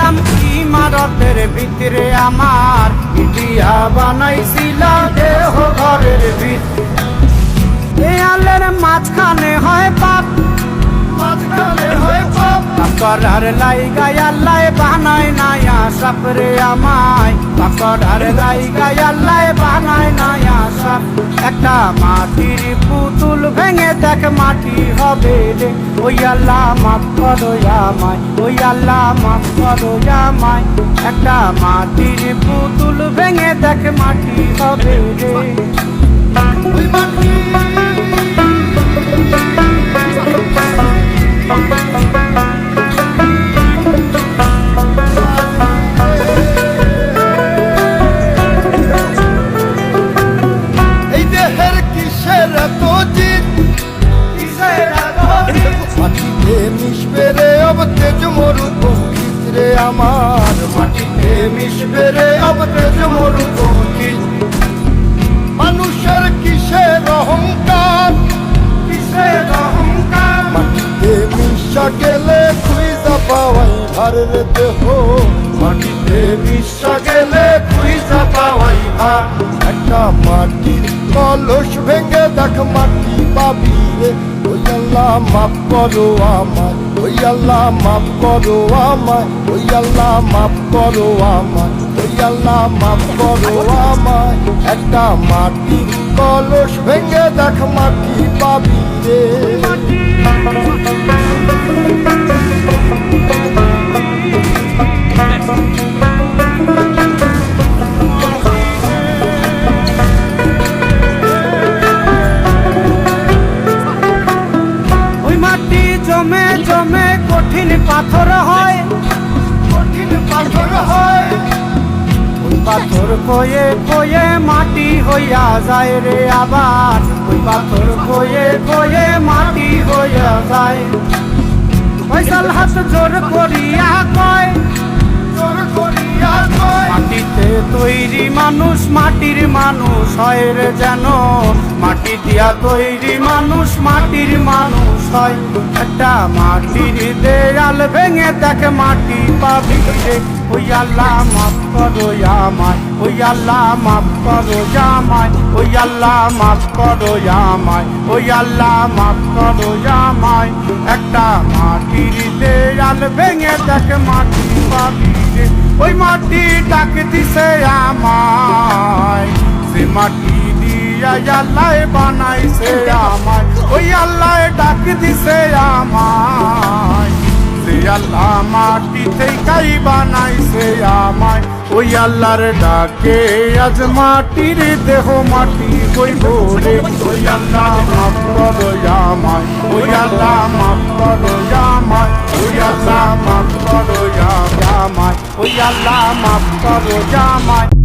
ছিলাম ইমারতের ভিতরে আমার ইটিয়া বানাইছিল দেহ ঘরের ভিতরে দেয়ালের মাঝখানে হয় পাপ মাঝখানে হয় পাপ করার লাইগায় আল্লাহ বানায় নায়া সাপরে আমায় করার লাইগায় আল্লাহ বানায় নায়া সাপ একটা মাটির পুতুল ভেঙে দেখ মাটি হবে রে ওই আল্লাহ মাফ করো আমায় ওই আল্লাহ মাফ করো আমায় একটা মাটির পুতুল ভেঙে দেখ মাটি হবে রে ওই মাটি মাটিতে মিশবে রে অব তেজ মরুভূমিত রে আমার মাটিতে মিশবে রে অব তেজ মরুভূমিত মানুষের কিসের অহংকার কিসের অহংকার মাটিতে মিশা গেলে খুঁজা পাওয়াই ভারের দেহ মাটিতে মিশা গেলে খুঁজা পাওয়াই ভার একটা মাটির কলস ভেঙে দেখ মাটি পাবি রে ওই আল্লাহ মাফ করো আমায় ওই আল্লাহ মাফ করো আমায় ওই আল্লাহ মাফ করো আমায় ওই আল্লাহ মাফ করো আমায় একটা মাটির কলস ভেঙে দেখ মাটি পাবি রে জমে জমে কঠিন পাথর হয় কঠিন পাথর হয় ওই পাথর কয়ে কয়ে মাটি হইয়া যায় রে আবার ওই পাথর কয়ে কয়ে মাটি হইয়া যায় ফয়সাল হাত জোর করিয়া কয় জোর করিয়া কয় মাটিতে তৈরি মানুষ মাটির মানুষ হয় রে যেন মাটি দিয়া তৈরি মানুষ মাটির মানুষ হয় একটা মাটির দেয়াল ভেঙে দেখ মাটি পাবি রে ওই আল্লাহ মাফ করো আমায় ওই আল্লাহ মাফ করো আমায় ওই আল্লাহ মাফ করো আমায় ওই আল্লাহ মাফ করো আমায় একটা মাটির দেয়াল ভেঙে দেখ মাটি পাবি রে ওই মাটি ডাক দিছে আমায় সে মাটি আল্লাহ বানাইছে আমায় ওই আল্লাহ ডাক দিছে আমায় সে আল্লাহ মাটি থেকেই বানাইছে আমায় ওই আল্লাহর ডাকে আজ মাটির দেহ মাটি হইব রে ওই আল্লাহ মাফ করো আমায় ওই আল্লাহ মাফ করো আমায় ওই আল্লাহ মাফ করো আমায় ওই আল্লাহ মাফ করো আমায়